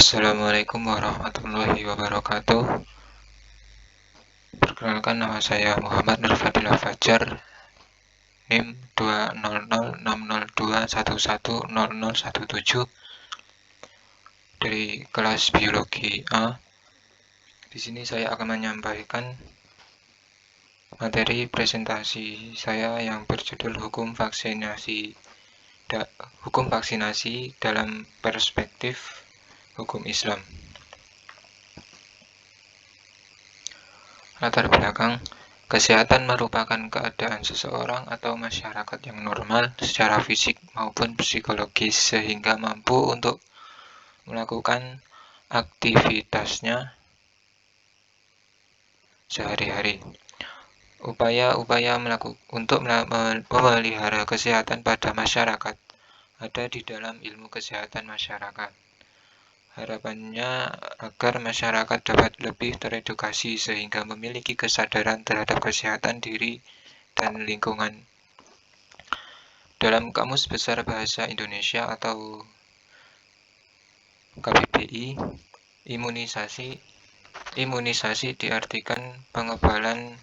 Assalamualaikum warahmatullahi wabarakatuh. Perkenalkan, nama saya Muhammad Nur Fadilah Fajar, NIM 20060211017 dari kelas biologi A. Di sini saya akan menyampaikan materi presentasi saya yang berjudul Hukum vaksinasi dalam perspektif hukum Islam. Latar belakang: kesehatan merupakan keadaan seseorang atau masyarakat yang normal secara fisik maupun psikologis sehingga mampu untuk melakukan aktivitasnya sehari-hari. Upaya-upaya untuk memelihara kesehatan pada masyarakat ada di dalam ilmu kesehatan masyarakat. Harapannya agar masyarakat dapat lebih teredukasi sehingga memiliki kesadaran terhadap kesehatan diri dan lingkungan. Dalam Kamus Besar Bahasa Indonesia atau KBBI, imunisasi diartikan pengebalan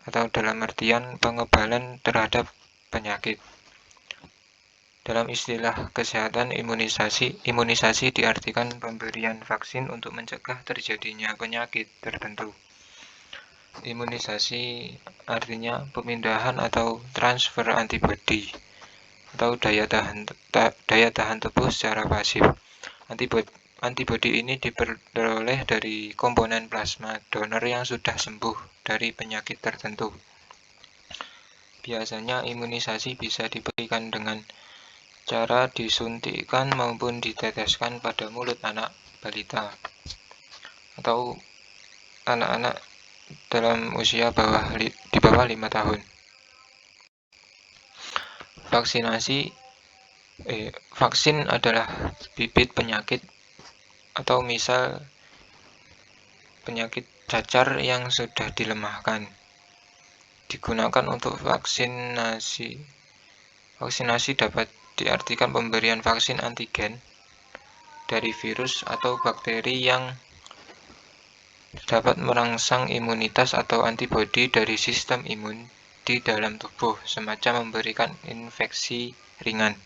atau dalam artian pengebalan terhadap penyakit. Dalam istilah kesehatan, imunisasi diartikan pemberian vaksin untuk mencegah terjadinya penyakit tertentu. Imunisasi artinya pemindahan atau transfer antibodi atau daya tahan tubuh secara pasif. Antibodi ini diperoleh dari komponen plasma donor yang sudah sembuh dari penyakit tertentu. Biasanya imunisasi bisa diberikan dengan cara disuntikkan maupun diteteskan pada mulut anak balita atau anak-anak dalam usia di bawah 5 tahun. Vaksin adalah bibit penyakit atau misal penyakit cacar yang sudah dilemahkan. Digunakan untuk vaksinasi. Vaksinasi dapat diartikan pemberian vaksin antigen dari virus atau bakteri yang dapat merangsang imunitas atau antibodi dari sistem imun di dalam tubuh, semacam memberikan infeksi ringan.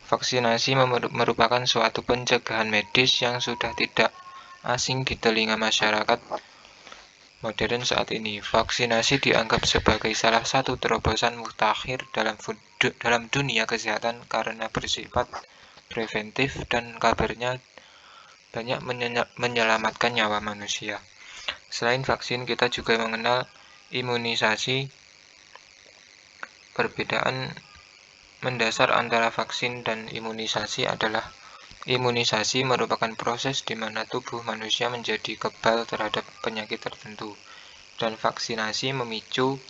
Vaksinasi merupakan suatu pencegahan medis yang sudah tidak asing di telinga masyarakat modern saat ini. Vaksinasi dianggap sebagai salah satu terobosan mutakhir dalam dunia kesehatan karena bersifat preventif dan kabarnya banyak menyelamatkan nyawa manusia. Selain vaksin, kita juga mengenal imunisasi. Perbedaan mendasar antara vaksin dan imunisasi adalah imunisasi merupakan proses di mana tubuh manusia menjadi kebal terhadap penyakit tertentu, dan vaksinasi memicu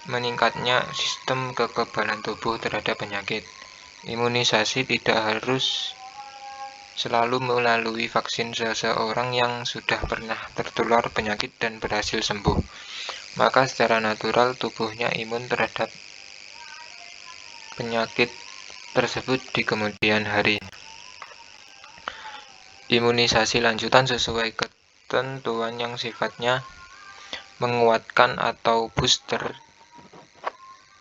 meningkatnya sistem kekebalan tubuh terhadap penyakit. Imunisasi tidak harus selalu melalui vaksin. Seseorang yang sudah pernah tertular penyakit dan berhasil sembuh, maka secara natural tubuhnya imun terhadap penyakit tersebut di kemudian hari. Imunisasi lanjutan sesuai ketentuan yang sifatnya menguatkan atau booster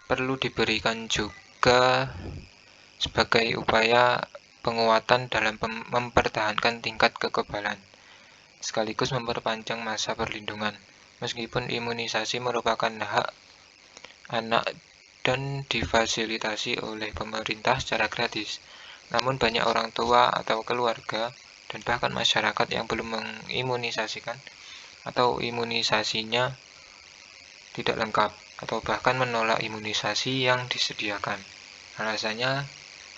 perlu diberikan juga sebagai upaya penguatan dalam mempertahankan tingkat kekebalan, sekaligus memperpanjang masa perlindungan. Meskipun imunisasi merupakan hak anak dan difasilitasi oleh pemerintah secara gratis, namun banyak orang tua atau keluarga dan bahkan masyarakat yang belum mengimunisasikan atau imunisasinya tidak lengkap atau bahkan menolak imunisasi yang disediakan. Alasannya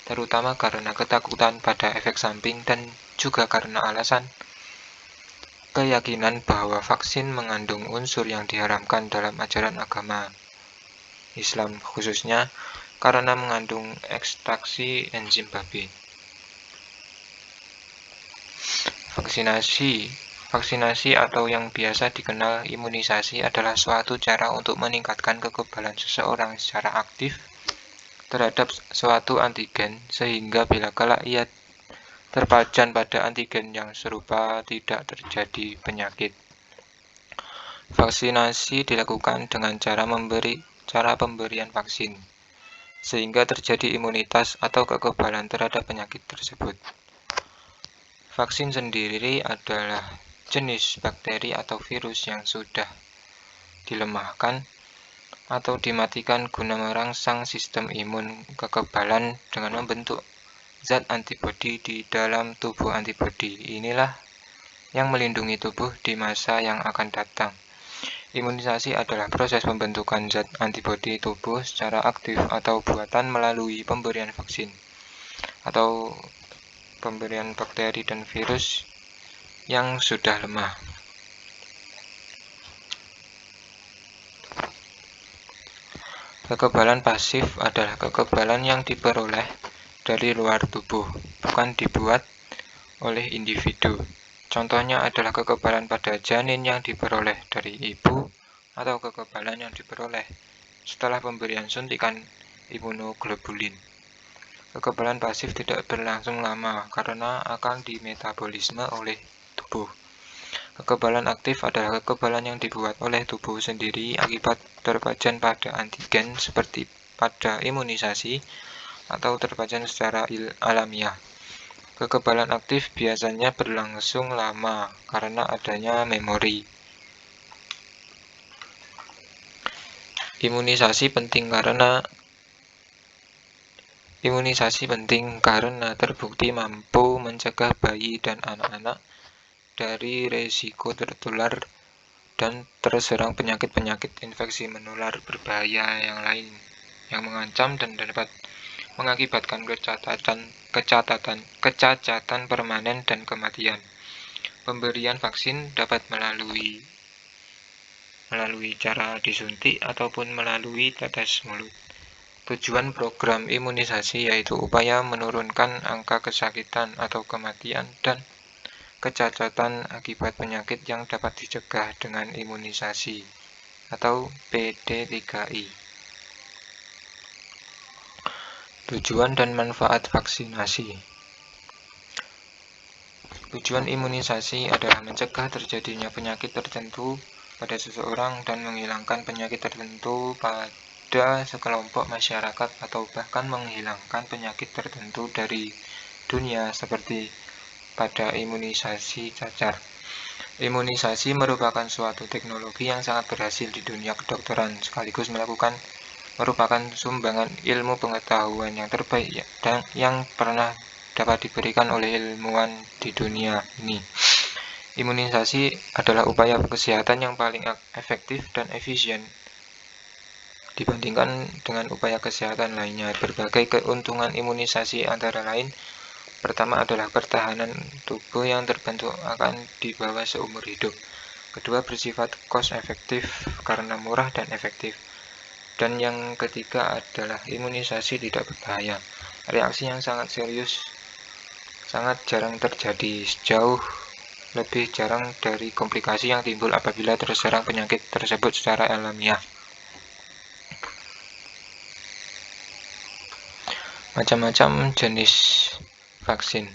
terutama karena ketakutan pada efek samping dan juga karena alasan keyakinan bahwa vaksin mengandung unsur yang diharamkan dalam ajaran agama Islam, khususnya karena mengandung ekstraksi enzim babi. Vaksinasi atau yang biasa dikenal imunisasi adalah suatu cara untuk meningkatkan kekebalan seseorang secara aktif terhadap suatu antigen, sehingga bila kelak ia terpajan pada antigen yang serupa, tidak terjadi penyakit. Vaksinasi dilakukan dengan cara pemberian vaksin, sehingga terjadi imunitas atau kekebalan terhadap penyakit tersebut. Vaksin sendiri adalah jenis bakteri atau virus yang sudah dilemahkan atau dimatikan guna merangsang sistem imun kekebalan dengan membentuk zat antibodi di dalam tubuh antibodi. Inilah yang melindungi tubuh di masa yang akan datang. Imunisasi adalah proses pembentukan zat antibodi tubuh secara aktif atau buatan melalui pemberian vaksin atau pemberian bakteri dan virus yang sudah lemah. Kekebalan pasif adalah kekebalan yang diperoleh dari luar tubuh, bukan dibuat oleh individu. Contohnya adalah kekebalan pada janin yang diperoleh dari ibu atau kekebalan yang diperoleh setelah pemberian suntikan imunoglobulin. Kekebalan pasif tidak berlangsung lama karena akan dimetabolisme oleh tubuh. Kekebalan aktif adalah kekebalan yang dibuat oleh tubuh sendiri akibat terpajan pada antigen seperti pada imunisasi atau terpajan secara alamiah. Kekebalan aktif biasanya berlangsung lama karena adanya memori. Imunisasi penting karena terbukti mampu mencegah bayi dan anak-anak dari resiko tertular dan terserang penyakit-penyakit infeksi menular berbahaya yang lain yang mengancam dan dapat mengakibatkan kecacatan permanen dan kematian. Pemberian vaksin dapat melalui cara disuntik ataupun melalui tetes mulut. Tujuan program imunisasi yaitu upaya menurunkan angka kesakitan atau kematian dan kecacatan akibat penyakit yang dapat dicegah dengan imunisasi atau PD3I. Tujuan dan manfaat vaksinasi. Tujuan imunisasi adalah mencegah terjadinya penyakit tertentu pada seseorang dan menghilangkan penyakit tertentu pada sekelompok masyarakat atau bahkan menghilangkan penyakit tertentu dari dunia seperti pada imunisasi cacar. Imunisasi merupakan suatu teknologi yang sangat berhasil di dunia kedokteran sekaligus merupakan sumbangan ilmu pengetahuan yang terbaik dan yang pernah dapat diberikan oleh ilmuwan di dunia ini. Imunisasi adalah upaya kesehatan yang paling efektif dan efisien dibandingkan dengan upaya kesehatan lainnya. Berbagai keuntungan imunisasi antara lain, pertama adalah pertahanan tubuh yang terbentuk akan dibawa seumur hidup. Kedua, bersifat cost efektif karena murah dan efektif. Dan yang ketiga adalah imunisasi tidak berbahaya. Reaksi yang sangat serius sangat jarang terjadi, jauh lebih jarang dari komplikasi yang timbul apabila terserang penyakit tersebut secara alamiah. Macam-macam jenis vaksin.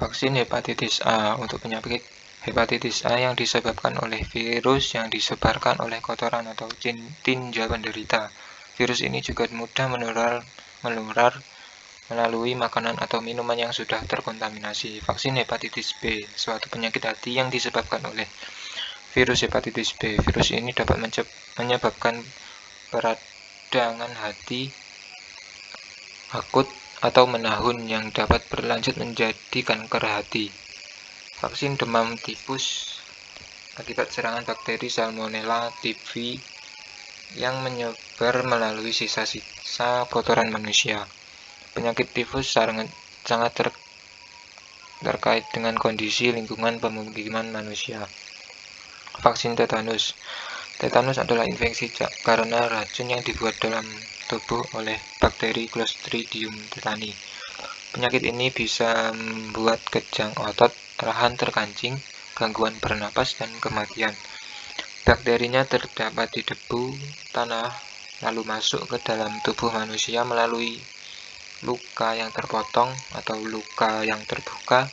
Vaksin hepatitis A untuk penyakit hepatitis A yang disebabkan oleh virus yang disebarkan oleh kotoran atau tinja penderita. Virus ini juga mudah menular melalui makanan atau minuman yang sudah terkontaminasi. Vaksin hepatitis B, suatu penyakit hati yang disebabkan oleh virus hepatitis B. Virus ini dapat menyebabkan peradangan hati akut atau menahun yang dapat berlanjut menjadi kanker hati. Vaksin demam tipus akibat serangan bakteri Salmonella typhi yang menyebar melalui sisa-sisa kotoran manusia. Penyakit tifus sangat terkait dengan kondisi lingkungan pemukiman manusia. Vaksin tetanus. Tetanus adalah infeksi karena racun yang dibuat dalam tubuh oleh bakteri Clostridium tetani. Penyakit ini bisa membuat kejang otot, rahang terkancing, gangguan bernapas, dan kematian. Bakterinya terdapat di debu, tanah, lalu masuk ke dalam tubuh manusia melalui luka yang terpotong atau luka yang terbuka,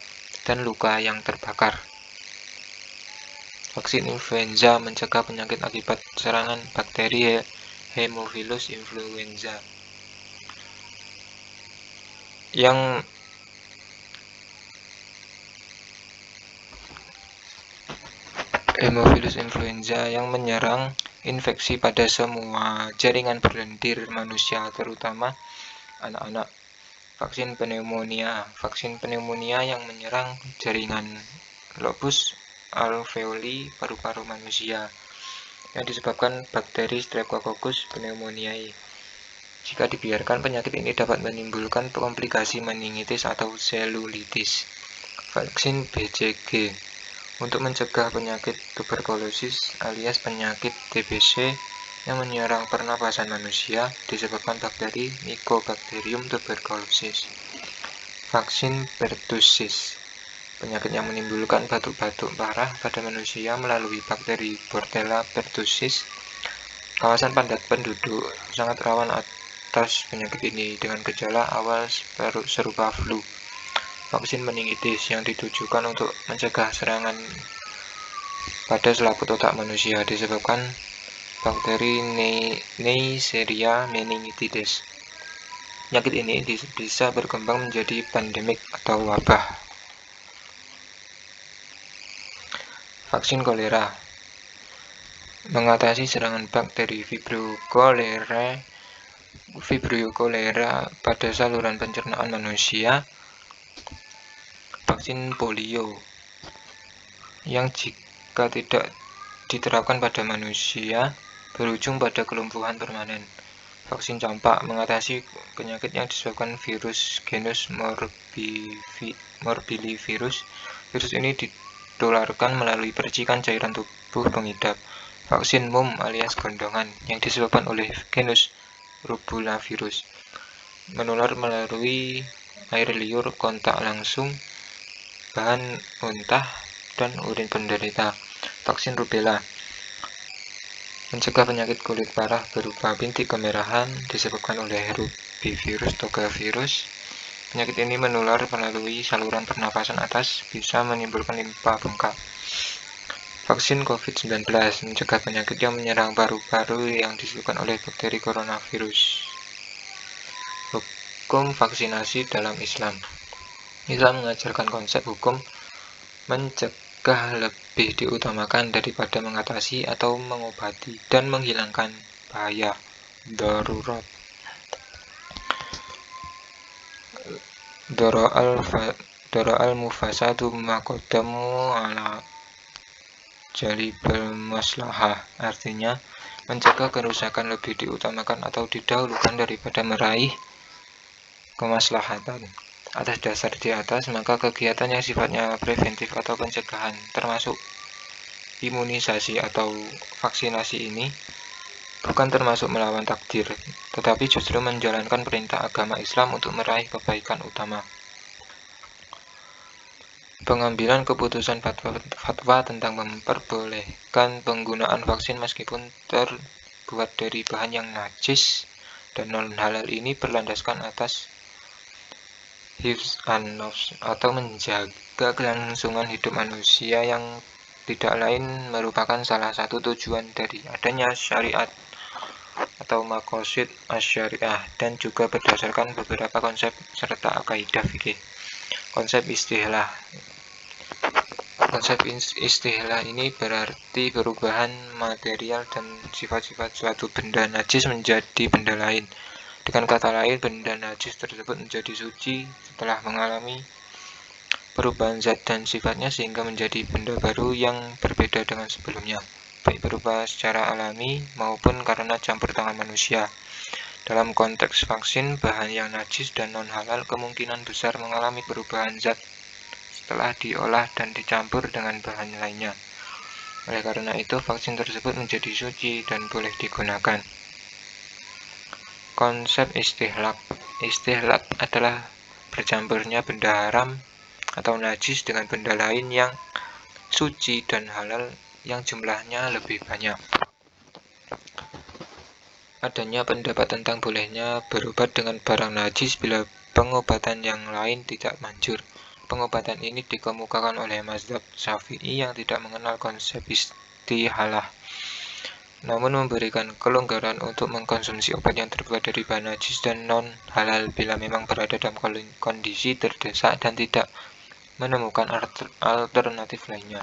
dan luka yang terbakar. Vaksin influenza mencegah penyakit akibat serangan bakteri Haemophilus influenza. Yang Haemophilus influenza yang menyerang infeksi pada semua jaringan berlendir manusia, terutama anak-anak. Vaksin pneumonia yang menyerang jaringan lobus alveoli paru-paru manusia yang disebabkan bakteri Streptococcus pneumoniae. Jika dibiarkan, penyakit ini dapat menimbulkan komplikasi meningitis atau selulitis. Vaksin BCG untuk mencegah penyakit tuberkulosis alias penyakit TBC yang menyerang pernapasan manusia disebabkan bakteri Mycobacterium tuberculosis. Vaksin pertussis, penyakit yang menimbulkan batuk-batuk parah pada manusia melalui bakteri Bordella pertussis. Kawasan padat penduduk sangat rawan atas penyakit ini dengan gejala awal serupa flu. Vaksin meningitis yang ditujukan untuk mencegah serangan pada selaput otak manusia disebabkan bakteri Neisseria meningitidis. Penyakit ini bisa berkembang menjadi pandemik atau wabah. Vaksin kolera mengatasi serangan bakteri Vibrio cholera pada saluran pencernaan manusia. Vaksin polio yang jika tidak diterapkan pada manusia berujung pada kelumpuhan permanen. Vaksin campak mengatasi penyakit yang disebabkan virus genus morbillivirus. Virus ini ditularkan melalui percikan cairan tubuh pengidap. Vaksin mumps alias gondongan yang disebabkan oleh genus rubulavirus menular melalui air liur, kontak langsung, bahan muntah, dan urin penderita. Vaksin rubella mencegah penyakit kulit parah berupa bintik kemerahan disebabkan oleh rubivirus toga virus. Penyakit ini menular melalui saluran pernapasan atas, bisa menimbulkan limpa bengkak. Vaksin COVID-19 mencegah penyakit yang menyerang paru-paru yang disebabkan oleh bakteri coronavirus. Hukum vaksinasi dalam Islam. Islam mengajarkan konsep hukum mencegah lebih diutamakan daripada mengatasi atau mengobati dan menghilangkan bahaya darurat. Doro al-mufasadu maqaddamu ala jalibal maslahah, artinya mencegah kerusakan lebih diutamakan atau didahulukan daripada meraih kemaslahatan. Atas dasar di atas, maka kegiatan yang sifatnya preventif atau pencegahan, termasuk imunisasi atau vaksinasi ini, bukan termasuk melawan takdir, tetapi justru menjalankan perintah agama Islam untuk meraih kebaikan utama. Pengambilan keputusan fatwa tentang memperbolehkan penggunaan vaksin meskipun terbuat dari bahan yang najis dan non-halal ini berlandaskan atas hifz an-nafs atau menjaga kelangsungan hidup manusia yang tidak lain merupakan salah satu tujuan dari adanya syariat atau maqasid asy-syariah, dan juga berdasarkan beberapa konsep serta kaidah fikih. Konsep istihlah ini berarti perubahan material dan sifat-sifat suatu benda najis menjadi benda lain. Dengan kata lain, benda najis tersebut menjadi suci setelah mengalami perubahan zat dan sifatnya sehingga menjadi benda baru yang berbeda dengan sebelumnya, baik berupa secara alami maupun karena campur tangan manusia. Dalam konteks vaksin, bahan yang najis dan non-halal kemungkinan besar mengalami perubahan zat setelah diolah dan dicampur dengan bahan lainnya. Oleh karena itu, vaksin tersebut menjadi suci dan boleh digunakan. Konsep istihlak. Istihlak adalah bercampurnya benda haram atau najis dengan benda lain yang suci dan halal yang jumlahnya lebih banyak. adanya pendapat tentang bolehnya berobat dengan barang najis bila pengobatan yang lain tidak manjur. Pengobatan ini dikemukakan oleh mazhab Syafi'i yang tidak mengenal konsep istihalah, namun memberikan kelonggaran untuk mengkonsumsi obat yang terbuat dari bahan najis dan non-halal bila memang berada dalam kondisi terdesak dan tidak menemukan alternatif lainnya.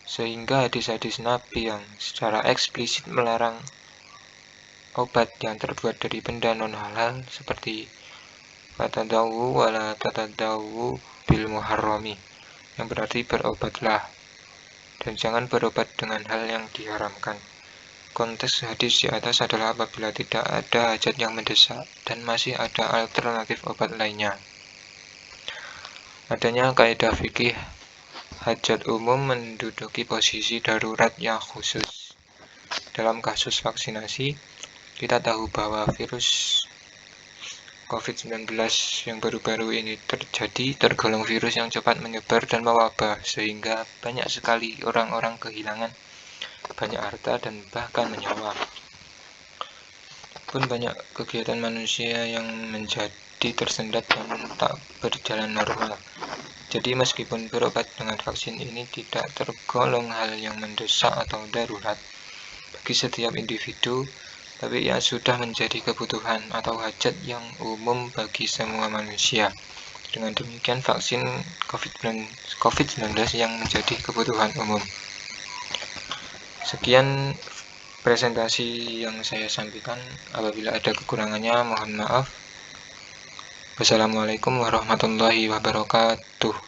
Sehingga hadis-hadis Nabi yang secara eksplisit melarang obat yang terbuat dari benda non-halal seperti fatadawu wala tatadawu bil muharrami, yang berarti berobatlah dan jangan berobat dengan hal yang diharamkan. Konteks hadis di atas adalah apabila tidak ada hajat yang mendesak dan masih ada alternatif obat lainnya. Adanya kaidah fikih hajat umum menduduki posisi darurat yang khusus. Dalam kasus vaksinasi, kita tahu bahwa virus COVID-19 yang baru-baru ini terjadi tergolong virus yang cepat menyebar dan mewabah, sehingga banyak sekali orang-orang kehilangan banyak harta dan bahkan nyawa. Pun banyak kegiatan manusia yang menjadi tersendat dan tak berjalan normal. Jadi meskipun berobat dengan vaksin ini tidak tergolong hal yang mendesak atau darurat bagi setiap individu, tapi ia sudah menjadi kebutuhan atau hajat yang umum bagi semua manusia. Dengan demikian vaksin COVID-19 yang menjadi kebutuhan umum. Sekian presentasi yang saya sampaikan. Apabila ada kekurangannya, mohon maaf. Wassalamualaikum warahmatullahi wabarakatuh.